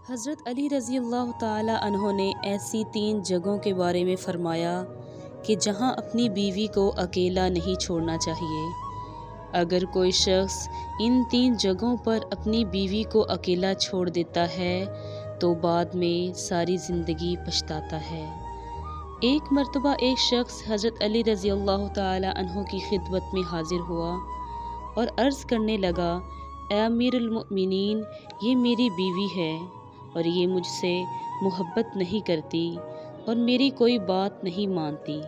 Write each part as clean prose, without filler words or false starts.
حضرت علی رضی اللہ تعالی عنہ نے ایسی 3 جگہوں کے بارے میں فرمایا کہ جہاں اپنی بیوی کو اکیلا نہیں چھوڑنا چاہیے۔ اگر کوئی شخص ان 3 جگہوں پر اپنی بیوی کو اکیلا چھوڑ دیتا ہے تو بعد میں ساری زندگی پچھتاتا ہے۔ ایک مرتبہ ایک شخص حضرت علی رضی اللہ تعالی عنہ کی خدمت میں حاضر ہوا اور عرض کرنے لگا، اے امیر المؤمنین، یہ میری بیوی ہے اور یہ مجھ سے محبت نہیں کرتی اور میری کوئی بات نہیں مانتی۔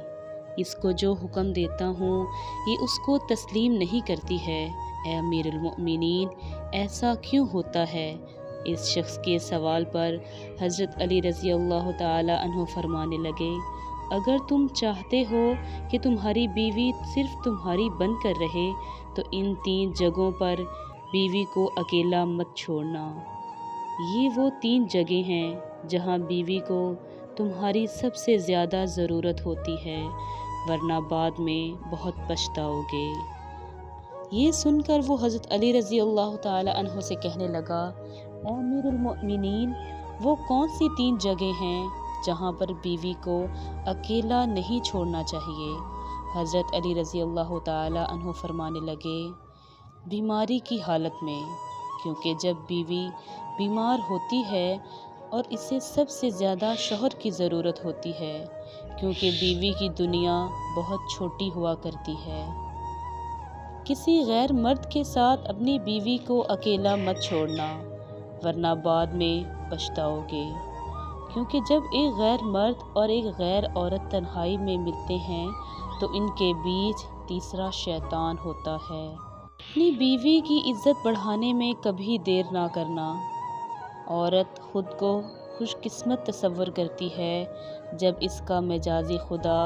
اس کو جو حکم دیتا ہوں یہ اس کو تسلیم نہیں کرتی ہے۔ اے امیر المؤمنین، ایسا کیوں ہوتا ہے؟ اس شخص کے سوال پر حضرت علی رضی اللہ تعالی عنہ فرمانے لگے، اگر تم چاہتے ہو کہ تمہاری بیوی صرف تمہاری بن کر رہے تو ان 3 جگہوں پر بیوی کو اکیلا مت چھوڑنا۔ یہ وہ 3 جگہیں ہیں جہاں بیوی کو تمہاری سب سے زیادہ ضرورت ہوتی ہے، ورنہ بعد میں بہت پچھتاؤ گے۔ یہ سن کر وہ حضرت علی رضی اللہ تعالی عنہ سے کہنے لگا، اے امیر المؤمنین، وہ کون سی 3 جگہیں ہیں جہاں پر بیوی کو اکیلا نہیں چھوڑنا چاہیے؟ حضرت علی رضی اللہ تعالی عنہ فرمانے لگے، بیماری کی حالت میں، کیونکہ جب بیوی بیمار ہوتی ہے اور اسے سب سے زیادہ شوہر کی ضرورت ہوتی ہے، کیونکہ بیوی کی دنیا بہت چھوٹی ہوا کرتی ہے۔ کسی غیر مرد کے ساتھ اپنی بیوی کو اکیلا مت چھوڑنا، ورنہ بعد میں پچھتاؤ گے، کیونکہ جب ایک غیر مرد اور ایک غیر عورت تنہائی میں ملتے ہیں تو ان کے بیچ تیسرا شیطان ہوتا ہے۔ اپنی بیوی کی عزت بڑھانے میں کبھی دیر نہ کرنا۔ عورت خود کو خوش قسمت تصور کرتی ہے جب اس کا مجازی خدا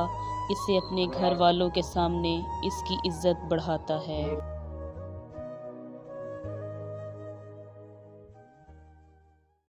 اسے اپنے گھر والوں کے سامنے اس کی عزت بڑھاتا ہے۔